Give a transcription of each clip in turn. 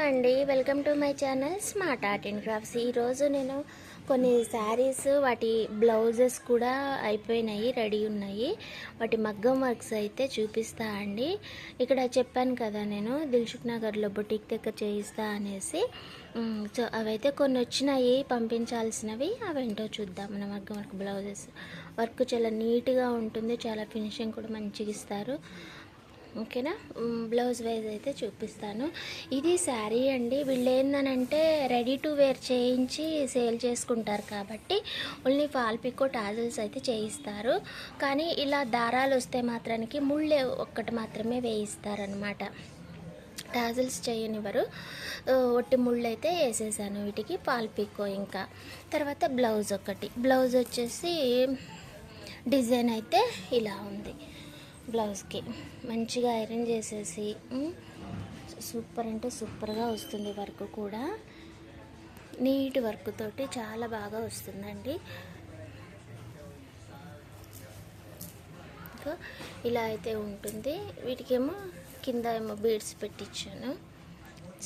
అండి, welcome to my channel smart art and crafts. ఈరోజు నేను కొన్ని శారీస్ వాటి బ్లౌజెస్ కూడా అయిపోయినాయి, రెడీ ఉన్నాయి. వాటి మగ్గం వర్క్స్ అయితే చూపిస్తా అండి. ఇక్కడ చెప్పాను కదా నేను దిల్సుఖ్ నగర్లో బొటిక్ దగ్గర చేయిస్తా అనేసి. సో అవైతే కొన్ని వచ్చినాయి పంపించాల్సినవి. అవేంటో చూద్దాం. మన మగ్గం వర్క్ బ్లౌజెస్ వర్క్ చాలా నీట్గా ఉంటుంది, చాలా ఫినిషింగ్ కూడా మంచిగా ఇస్తారు. ఓకేనా, బ్లౌజ్ వైజ్ అయితే చూపిస్తాను. ఇది శారీ అండి. వీళ్ళు ఏందనంటే రెడీ టు వేర్ చేయించి సేల్ చేసుకుంటారు కాబట్టి ఓన్లీ ఫాల్ పికో టాజల్స్ అయితే చేయిస్తారు. కానీ ఇలా దారాలు వస్తే మాత్రానికి ముళ్ళే ఒక్కటి మాత్రమే వేయిస్తారనమాట. టాజల్స్ చేయనివ్వరు. ఒట్టి ముళ్ళు అయితే వేసేసాను వీటికి, ఫాల్ పికో. ఇంకా తర్వాత బ్లౌజ్ ఒకటి. బ్లౌజ్ వచ్చేసి డిజైన్ అయితే ఇలా ఉంది. బ్లౌజ్కి మంచిగా ఐరన్ చేసేసి సూపర్ అంటే సూపర్గా వస్తుంది. వర్క్ కూడా నీట్ వర్క్ తోటి చాలా బాగా వస్తుందండి. ఇంకా ఇలా అయితే ఉంటుంది. వీటికేమో కింద ఏమో బీడ్స్ పెట్టించాను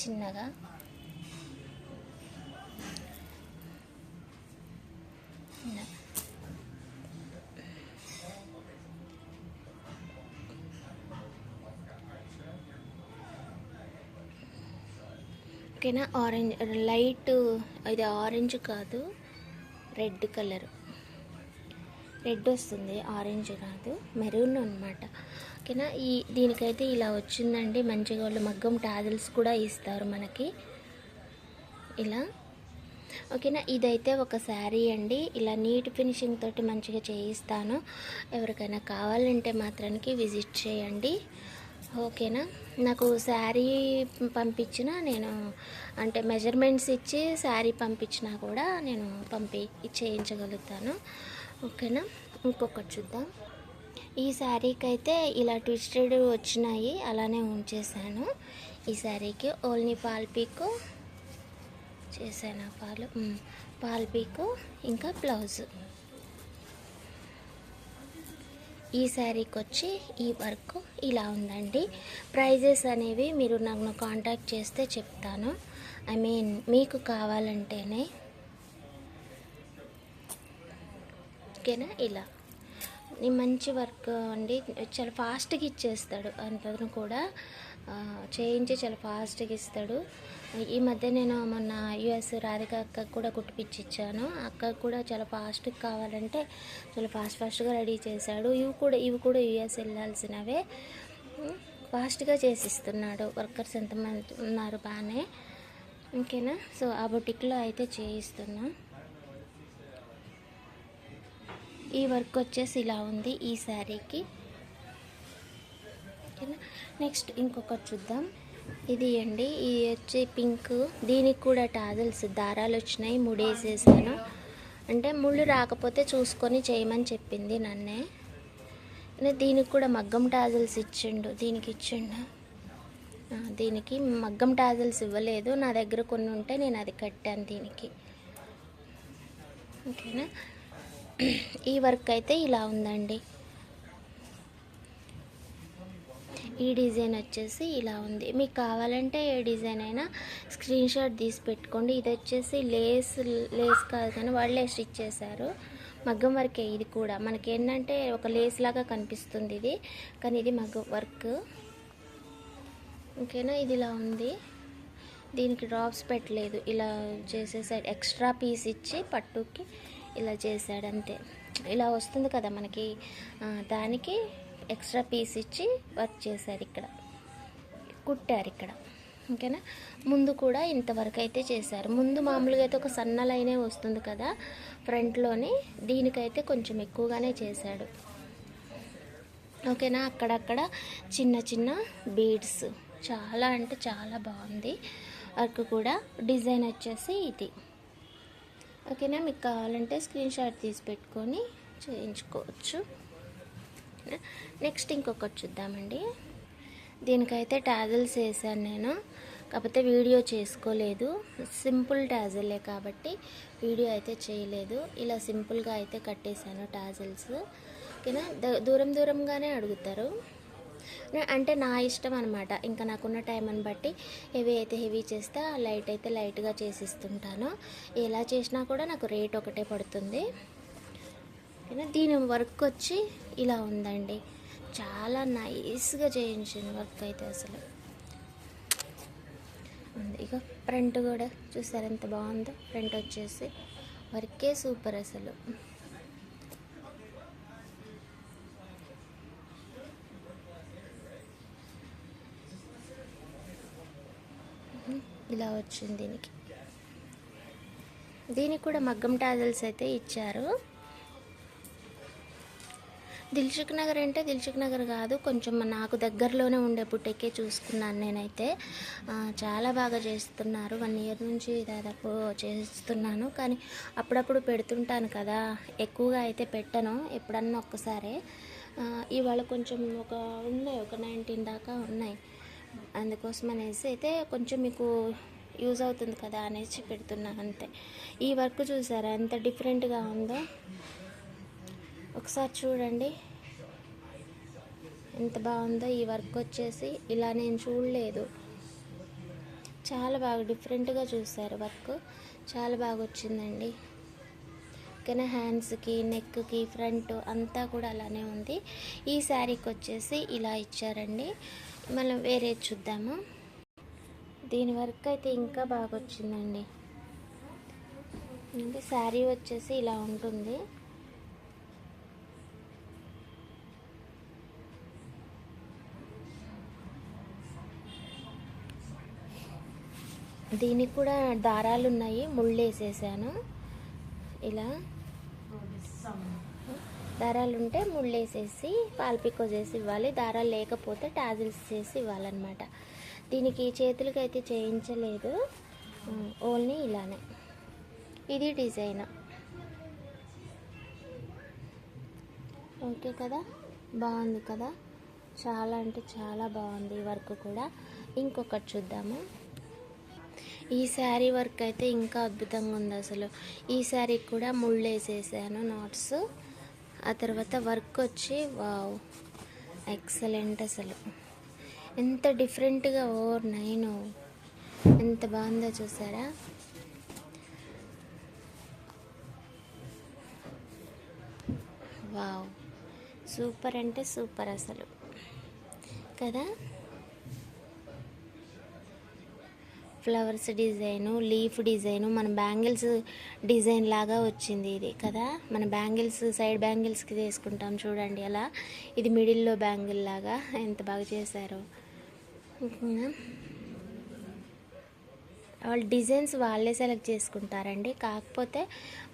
చిన్నగా. ఓకేనా, ఆరెంజ్ లైట్, ఇది ఆరెంజ్ కాదు, రెడ్ కలర్, రెడ్ వస్తుంది, ఆరెంజ్ కాదు, మెరూన్ అనమాట. ఓకేనా, దీనికైతే ఇలా వచ్చిందండి. మంచిగా వాళ్ళు మగ్గం టాజల్స్ కూడా ఇస్తారు మనకి ఇలా. ఓకేనా, ఇదైతే ఒక శారీ అండి. ఇలా నీట్ ఫినిషింగ్ తోటి మంచిగా చేయిస్తాను. ఎవరికైనా కావాలంటే మాత్రానికి విజిట్ చేయండి. ఓకేనా, నాకు శారీ పంపించిన నేను అంటే మెజర్మెంట్స్ ఇచ్చి శారీ పంపించినా కూడా నేను చేయించగలుగుతాను. ఓకేనా, ఇంకొకటి చూద్దాం. ఈ శారీకి అయితే ఇలా ట్విస్టెడ్ వచ్చినాయి, అలానే ఉంచేసాను. ఈ శారీకి ఓన్లీ ఫాల్ పికో చేశాను, ఫాల్ పికో ఇంకా బ్లౌజ్. ఈ శారీకి వచ్చి ఈ వర్క్ ఇలా ఉందండి. ప్రైజెస్ అనేవి మీరు నాకు కాంటాక్ట్ చేస్తే చెప్తాను. మీకు కావాలంటేనే. ఓకేనా, ఇలా మంచి వర్క్ అండి. చాలా ఫాస్ట్గా ఇచ్చేస్తాడు. అంతను కూడా చేయించి చాలా ఫాస్ట్గా ఇస్తాడు. ఈ మధ్య నేను మొన్న యుఎస్ రాధిక అక్కకు కూడా కుట్టిపిచ్చిచ్చాను. అక్కకు కూడా చాలా ఫాస్ట్గా కావాలంటే చాలా ఫాస్ట్గా రెడీ చేశాడు. ఇవి కూడా యుఎస్ వెళ్ళాల్సినవే, ఫాస్ట్గా చేసిస్తున్నాడు. వర్కర్స్ ఎంతమంది ఉన్నారు బాగానే. ఓకేనా, సో ఆ బొటిక్లో అయితే చేయిస్తున్నా. ఈ వర్క్ వచ్చేసి ఇలా ఉంది ఈ శారీకి. ఓకేనా, నెక్స్ట్ ఇంకొకటి చూద్దాం. ఇది అండి, ఇది వచ్చి పింక్. దీనికి కూడా టాజల్స్ దారాలు వచ్చినాయి, ముడేసేసాను. అంటే ముళ్ళు రాకపోతే చూసుకొని చేయమని చెప్పింది నన్నే. దీనికి కూడా మగ్గం టాజల్స్ ఇచ్చిండు. దీనికి మగ్గం టాజల్స్ ఇవ్వలేదు. నా దగ్గర కొన్ని ఉంటే నేను అది కట్టాను దీనికి. ఓకేనా, ఈ వర్క్ అయితే ఇలా ఉందండి. ఈ డిజైన్ వచ్చేసి ఇలా ఉంది. మీకు కావాలంటే ఏ డిజైన్ అయినా స్క్రీన్ షాట్ తీసి పెట్టుకోండి. ఇది వచ్చేసి లేస్ కాదు కానీ వాళ్ళే స్టిచ్ చేశారు. మగ్గం వర్కే ఇది కూడా. మనకి ఏంటంటే ఒక లేస్ లాగా కనిపిస్తుంది ఇది, కానీ ఇది మగ్గం వర్క్. ఓకేనా, ఇది ఇలా ఉంది. దీనికి డ్రాప్స్ పెట్టలేదు, ఇలా చేసేసాడు. ఎక్స్ట్రా పీస్ ఇచ్చి పట్టుకి ఇలా చేశాడు అంతే. ఇలా వస్తుంది కదా మనకి, దానికి ఎక్స్ట్రా పీస్ ఇచ్చి వర్క్ చేశారు, ఇక్కడ కుట్టారు ఇక్కడ. ఓకేనా, ముందు కూడా ఇంతవరకు అయితే చేశారు. ముందు మామూలుగా అయితే ఒక సన్న లైనే వస్తుంది కదా ఫ్రంట్లోని, దీనికైతే కొంచెం ఎక్కువగానే చేశాడు. ఓకేనా, అక్కడక్కడ చిన్న చిన్న బీడ్స్, చాలా అంటే చాలా బాగుంది వర్క్ కూడా. డిజైన్ వచ్చేసి ఇది. ఓకేనా, మీకు కావాలంటే స్క్రీన్ షాట్ తీసి పెట్టుకొని చేయించుకోవచ్చు. నెక్స్ట్ ఇంకొకటి చూద్దామండి. దీనికైతే టాజల్స్ వేసాను నేను, కాకపోతే వీడియో చేసుకోలేదు. సింపుల్ టాజలే కాబట్టి వీడియో అయితే చేయలేదు. ఇలా సింపుల్గా అయితే కట్టేశాను టాజల్స్. ఓకేనా, దూరంగానే అడుగుతారు. అంటే నా ఇష్టం అనమాట. ఇంకా నాకున్న టైంని బట్టి హెవీ అయితే హెవీ చేస్తే, లైట్ అయితే లైట్గా చేసిస్తుంటాను. ఎలా చేసినా కూడా నాకు రేట్ ఒకటే పడుతుంది. దీని వర్క్ వచ్చి ఇలా ఉందండి. చాలా నైస్గా చేయించింది వర్క్ అయితే అసలు. ఇక ఫ్రంట్ కూడా చూసారు ఎంత బాగుందో. ఫ్రంట్ వచ్చేసి వర్కే సూపర్ అసలు. ఇలా వచ్చింది దీనికి కూడా మగ్గం టాజల్స్ అయితే ఇచ్చారు. దిల్సుఖ్ నగర్ అంటే దిల్సుఖ్ నగర్ కాదు, కొంచెం నాకు దగ్గరలోనే ఉండే బుట్టెక్కే చూసుకున్నాను నేనైతే. చాలా బాగా చేస్తున్నారు. 1 ఇయర్ నుంచి దాదాపు చేస్తున్నాను, కానీ అప్పుడప్పుడు పెడుతుంటాను కదా, ఎక్కువగా అయితే పెట్టను, ఎప్పుడన్నా ఒక్కసారే. ఇవాళ కొంచెం ఉన్నాయి, ఒక 19 దాకా ఉన్నాయి. అందుకోసం అనేసి అయితే కొంచెం మీకు యూజ్ అవుతుంది కదా అనేసి పెడుతున్నాను అంతే. ఈ వర్క్ చూసారా ఎంత డిఫరెంట్గా ఉందో, ఒకసారి చూడండి ఎంత బాగుందో. ఈ వర్క్ వచ్చేసి ఇలా నేను చూడలేదు, చాలా బాగా డిఫరెంట్గా చూసారు. వర్క్ చాలా బాగా వచ్చిందండి. ఓకేనా, హ్యాండ్స్కి, నెక్కి, ఫ్రంట్ అంతా కూడా అలానే ఉంది. ఈ శారీకి వచ్చేసి ఇలా ఇచ్చారండి. మనం వేరే చూద్దాము. దీని వర్క్ అయితే ఇంకా బాగా వచ్చిందండి. శారీ వచ్చేసి ఇలా ఉంటుంది. దీనికి కూడా దారాలు ఉన్నాయి, ముళ్ళు వేసేసాను. ఇలా దారాలు ఉంటే ముళ్ళు వేసేసి పాల్పికో చేసి ఇవ్వాలి, దారాలు లేకపోతే టాజిల్స్ చేసి ఇవ్వాలన్నమాట. దీనికి చేతులకి అయితే చేయించలేదు, ఓన్లీ ఇలానే. ఇది డిజైన్ ఓకే కదా, బాగుంది కదా, చాలా అంటే చాలా బాగుంది ఈ వర్క్ కూడా. ఇంకొకటి చూద్దాము. ఈ శారీ వర్క్ అయితే ఇంకా అద్భుతంగా ఉంది అసలు. ఈ శారీకి కూడా ముళ్ళు వేసేసాను, నాట్స్. ఆ తర్వాత వర్క్ వచ్చి వావ్ ఎక్సలెంట్ అసలు. ఎంత డిఫరెంట్గా 9 ఎంత బాగుందో చూసారా. వావ్ సూపర్ అంటే సూపర్ అసలు కదా. ఫ్లవర్స్ డిజైను, లీఫ్ డిజైను, మన బ్యాంగిల్స్ డిజైన్ లాగా వచ్చింది ఇది కదా. మన బ్యాంగిల్స్ సైడ్ బ్యాంగిల్స్కి వేసుకుంటాం చూడండి అలా, ఇది మిడిల్లో బ్యాంగిల్ లాగా ఎంత బాగా చేశారో. వాళ్ళ డిజైన్స్ వాళ్ళే సెలెక్ట్ చేసుకుంటారండి, కాకపోతే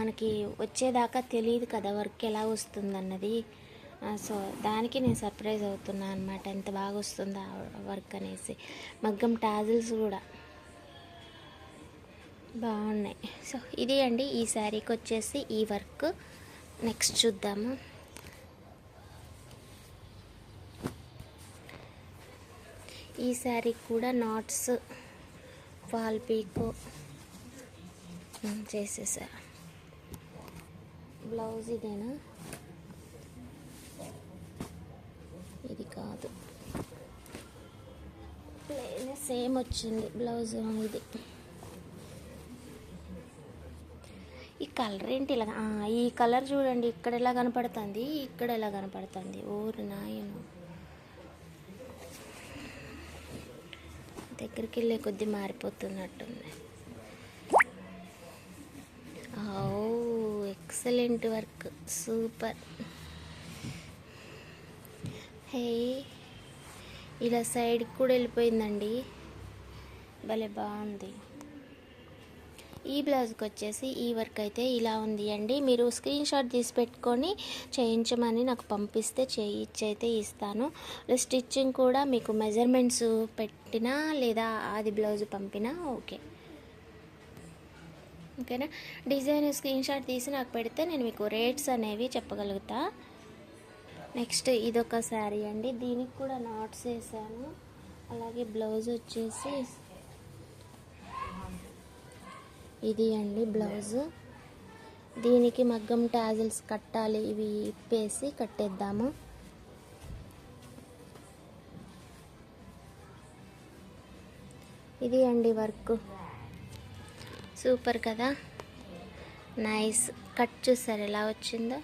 మనకి వచ్చేదాకా తెలియదు కదా వర్క్ ఎలా వస్తుందన్నది. సో దానికి నేను సర్ప్రైజ్ అవుతున్నాను అనమాట, ఎంత బాగా వస్తుందో వర్క్ అనేసి. మగ్గం టాజిల్స్ కూడా బాగున్నాయి. సో ఇది అండి ఈ శారీకి వచ్చేసి ఈ వర్క్. నెక్స్ట్ చూద్దాము. ఈ శారీకి కూడా నాట్స్, ఫాల్ పీకో చేసేసా. బ్లౌజ్ ఇదేనా, ఇది కాదు, ప్లేన్ సేమ్ వచ్చింది బ్లౌజ్. ఇది ఈ కలర్ ఏంటి ఇలా, ఈ కలర్ చూడండి, ఇక్కడ ఎలా కనపడుతుంది, ఇక్కడ ఎలా కనపడుతుంది. ఓరు నాయను, దగ్గరికి వెళ్ళే కొద్దీ మారిపోతున్నట్టుంది. ఓ ఎక్సలెంట్ వర్క్, సూపర్. హే ఇలా సైడ్కి కూడా వెళ్ళిపోయిందండి, భలే బాగుంది. ఈ బ్లౌజ్కి వచ్చేసి ఈ వర్క్ అయితే ఇలా ఉంది అండి. మీరు స్క్రీన్ షాట్ తీసి పెట్టుకొని చేయించమని నాకు పంపిస్తే చేయించైతే ఇస్తాను. స్టిచ్చింగ్ కూడా మీకు మెజర్మెంట్స్ పెట్టినా లేదా అది బ్లౌజ్ పంపినా ఓకే. ఓకేనా, డిజైన్ స్క్రీన్ షాట్ తీసి నాకు పెడితే నేను మీకు రేట్స్ అనేవి చెప్పగలుగుతా. నెక్స్ట్ ఇదొక శారీ అండి, దీనికి కూడా నాట్స్ వేసాను. అలాగే బ్లౌజ్ వచ్చేసి ఇది అండి బ్లౌజ్. దీనికి మగ్గం టాజిల్స్ కట్టాలి, ఇవి ఇప్పేసి కట్టేద్దాము. ఇది అండి వర్క్, సూపర్ కదా, నైస్. కట్ చూసారు ఎలా వచ్చిందో,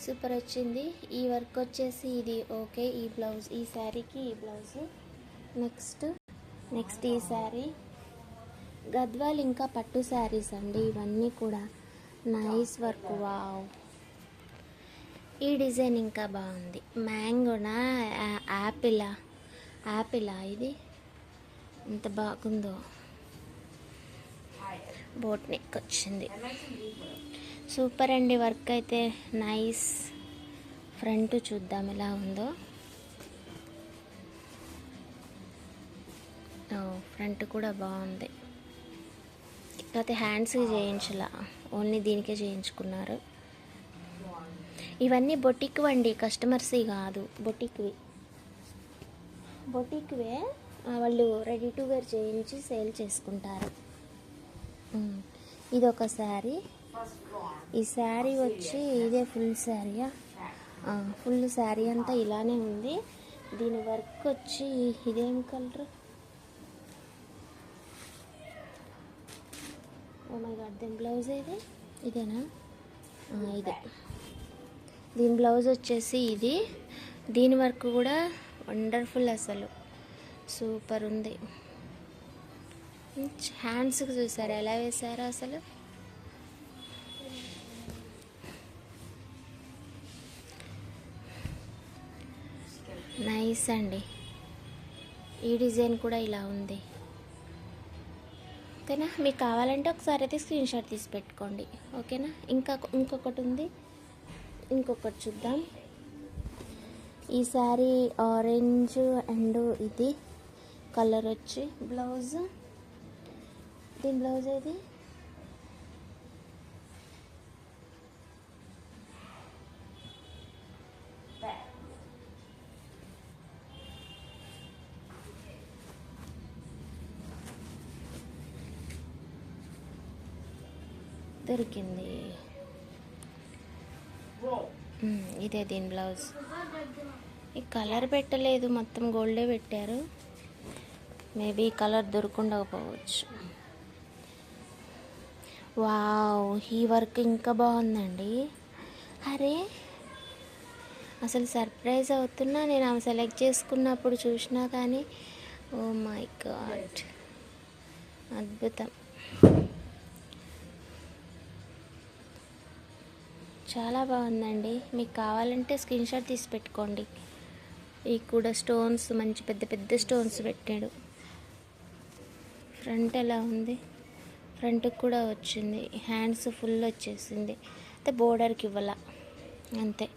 సూపర్ వచ్చింది. ఈ వర్క్ వచ్చేసి ఇది ఓకే. ఈ బ్లౌజ్, ఈ శారీకి ఈ బ్లౌజ్. నెక్స్ట్ ఈ శారీ గద్వాల్ ఇంకా పట్టు శారీస్ అండి ఇవన్నీ కూడా. Nice work, wow. ఈ డిజైన్ ఇంకా బాగుంది. మ్యాంగోనా యాపిలా ఇది ఎంత బాగుందో. బోట్ నెక్ వచ్చింది, సూపర్ అండి. వర్క్ అయితే నైస్. ఫ్రంట్ చూద్దాం ఎలా ఉందో. ఫ్రంట్ కూడా బాగుంది. కాకపోతే హ్యాండ్స్కి చేయించలా, ఓన్లీ దీనికే చేయించుకున్నారు. ఇవన్నీ బొటిక్ అండి, కస్టమర్స్ కాదు, బొటిక్వే. వాళ్ళు రెడీ టు వేర్ చేయించి సేల్ చేసుకుంటారు. ఇది ఒక శారీ. ఈ శారీ వచ్చి ఇదే ఫుల్ శారీయా? ఫుల్ శారీ అంతా ఇలానే ఉంది. దీని వర్క్ వచ్చి ఇదేం కలర్? ఓ మై గాడ్, దీని బ్లౌజ్ ఏది? ఇదేనా? ఇదే. దీని బ్లౌజ్ వచ్చేసి ఇది. దీని వర్క్ కూడా వండర్ఫుల్, అసలు సూపర్ ఉంది. హ్యాండ్స్కి చూసారా ఎలా వేసారో అసలు. నైస్ అండి. ఈ డిజైన్ కూడా ఇలా ఉంది. ఓకేనా? మీకు కావాలంటే ఒకసారి అయితే స్క్రీన్ షాట్ తీసి పెట్టుకోండి. ఓకేనా? ఇంకొకటి ఉంది, ఇంకొకటి చూద్దాం. ఈ శారీ ఆరెంజ్ అండ్ ఇది కలర్ వచ్చి బ్లౌజ్. దీని బ్లౌజ్ ఏది? దొరికింది, ఇదే దీని బ్లౌజ్. ఈ కలర్ పెట్టలేదు, మొత్తం గోల్డే పెట్టారు. మేబీ కలర్ దొరకుండకపోవచ్చు. వావ్, ఈ వర్క్ ఇంకా బాగుందండి. అరే అసలు సర్ప్రైజ్ అవుతున్నా నేను. ఆమె సెలెక్ట్ చేసుకున్నప్పుడు చూసినా కానీ, ఓ మై గాడ్, అద్భుతం. చాలా బాగుందండి. మీకు కావాలంటే స్క్రీన్ షాట్ తీసి పెట్టుకోండి. ఈ కూడా స్టోన్స్, మంచి పెద్ద పెద్ద స్టోన్స్ పెట్టాడు. ఫ్రంట్ ఎలా ఉంది? ఫ్రంట్కి కూడా వచ్చింది. హ్యాండ్స్ ఫుల్ వచ్చేసింది. అయితే బోర్డర్కి ఇవ్వాల అంతే.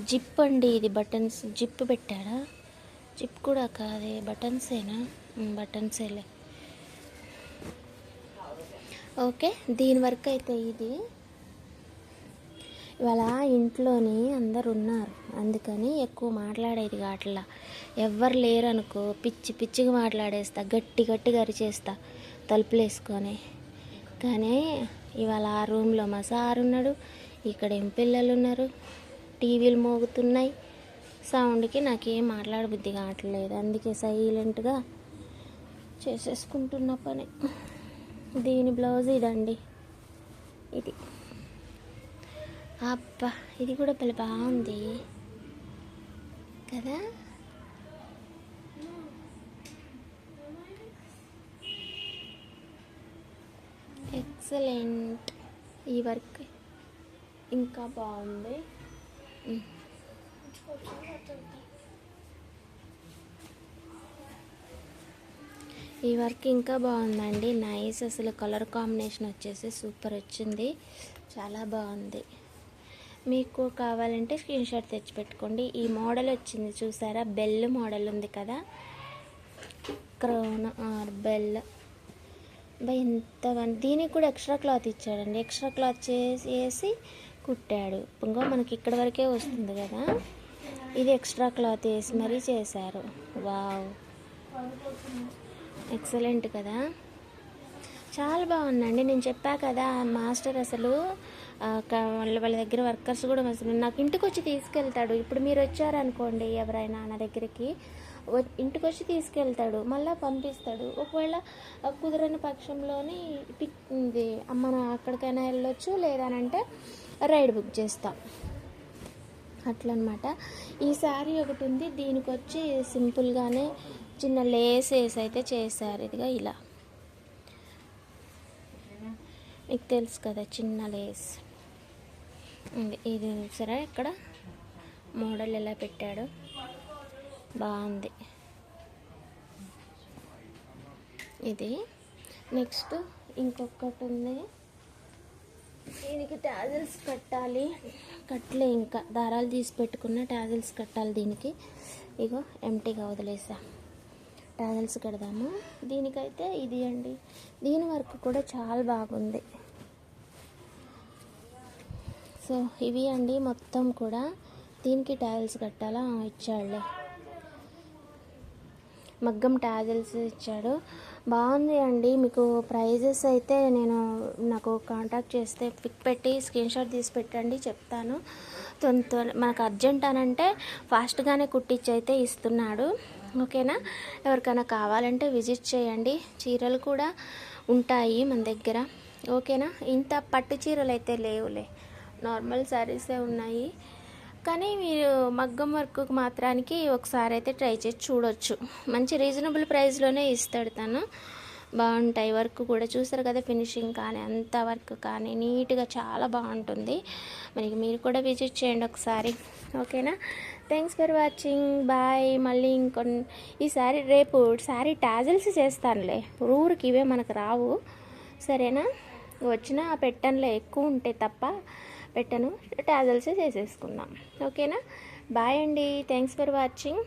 జిప్ అండి ఇది. బటన్స్ జిప్ పెట్టాడా? జిప్ కూడా కాదే, బటన్సేనా? బటన్సేలే. ఓకే, దీని వరకు అయితే ఇది. ఇవాళ ఇంట్లోని అందరు ఉన్నారు, అందుకని ఎక్కువ మాట్లాడేది కావట్లా. ఎవ్వరు లేరు అనుకో, పిచ్చిగా మాట్లాడేస్తా, గట్టిగా అరిచేస్తా తలుపులు వేసుకొని. కానీ ఇవాళ ఆ రూమ్లో మా సార్ ఉన్నాడు, ఇక్కడ ఏం పిల్లలు ఉన్నారు, టీవీలు మోగుతున్నాయి. సౌండ్కి నాకేం మాట్లాడబుద్ధి కావట్లేదు. అందుకే సైలెంట్గా చేసేసుకుంటున్న పని. దీని బ్లౌజ్ ఇదండి, ఇది. అబ్బా, ఇది కూడా భలే బాగుంది కదా. ఎక్సలెంట్. ఈ వర్క్ ఇంకా బాగుంది. ఈ వర్క్ ఇంకా బాగుందండి. నైస్. అసలు కలర్ కాంబినేషన్ వచ్చేసి సూపర్ వచ్చింది, చాలా బాగుంది. మీకు కావాలంటే స్క్రీన్ షాట్ తెచ్చి పెట్టుకోండి. ఈ మోడల్ వచ్చింది చూసారా, బెల్ మోడల్ ఉంది కదా, క్రౌన్ ఆర్ బెల్. ఎంత దీనికి కూడా ఎక్స్ట్రా క్లాత్ ఇచ్చాడండి. ఎక్స్ట్రా క్లాత్ చేసి కుట్టాడు. ఇంకో మనకి ఇక్కడ వరకే వస్తుంది కదా, ఇది ఎక్స్ట్రా క్లాత్ వేసి మరీ చేశారు. వావ్, ఎక్సలెంట్ కదా, చాలా బాగుందండి. నేను చెప్పా కదా, మాస్టర్ అసలు వాళ్ళ దగ్గర వర్కర్స్ కూడా నాకు ఇంటికి వచ్చి తీసుకెళ్తాడు. ఇప్పుడు మీరు వచ్చారనుకోండి ఎవరైనా నా దగ్గరికి, ఇంటికి వచ్చి తీసుకెళ్తాడు, మళ్ళీ పంపిస్తాడు. ఒకవేళ కుదరని పక్షంలోని ఇది మనం అక్కడికైనా వెళ్ళొచ్చు, లేదనంటే రైడ్ బుక్ చేస్తాం అట్లనమాట. ఈ శారీ ఒకటి ఉంది, దీనికి వచ్చి సింపుల్గానే చిన్న లేస్ వేసి అయితే చేశారు. ఇదిగా ఇలా మీకు తెలుసు కదా, చిన్న లేస్. ఇది సరే ఇక్కడ మోడల్ ఎలా పెట్టాడు, బాగుంది ఇది. నెక్స్ట్ ఇంకొకటి ఉంది, దీనికి టాజిల్స్ కట్టాలి, కట్టలే ఇంకా దారాలు తీసి పెట్టుకున్న టాజిల్స్ కట్టాలి దీనికి. ఇగో ఎంటీగా వదిలేసా, టాజిల్స్ కడదాము. దీనికైతే ఇది అండి, దీని వర్క్ కూడా చాలా బాగుంది. సో ఇవి అండి మొత్తం కూడా. దీనికి టాజిల్స్ కట్టాలా, ఇచ్చాడులే, మగ్గం టాజిల్స్ ఇచ్చాడు, బాగుంది అండి. మీకు ప్రైజెస్ అయితే నేను నాకు కాంటాక్ట్ చేస్తే పిక్ పెట్టి స్క్రీన్ షాట్ తీసి పెట్టండి, చెప్తాను. మనకు అర్జెంట్ అని అంటే ఫాస్ట్గానే కుట్టించి అయితే ఇస్తున్నాడు. ఓకేనా, ఎవరికైనా కావాలంటే విజిట్ చేయండి. చీరలు కూడా ఉంటాయి మన దగ్గర. ఓకేనా, ఇంత పట్టు చీరలు అయితే లేవులే, నార్మల్ శారీసే ఉన్నాయి. కానీ మీరు మగ్గం వర్క్ మాత్రానికి ఒకసారి అయితే ట్రై చేసి చూడొచ్చు. మంచి రీజనబుల్ ప్రైస్లోనే ఇస్తాడు తను, బాగుంటాయి. వర్క్ కూడా చూస్తారు కదా, ఫినిషింగ్ కానీ అంత వర్క్ కానీ నీట్గా చాలా బాగుంటుంది. మనకి మీరు కూడా విజిట్ చేయండి ఒకసారి. ఓకేనా, థ్యాంక్స్ ఫర్ వాచింగ్, బాయ్. మళ్ళీ ఈసారి రేపు శారీ టాజిల్స్ చేస్తానులే, ఊరికి ఇవే మనకు రావు. సరేనా, వచ్చినా పెట్టనులే, ఎక్కువ ఉంటే తప్ప పెట్టను, టాజిల్స్ చేసేసుకుందాం. ఓకేనా, బాయ్ అండి, థ్యాంక్స్ ఫర్ వాచింగ్.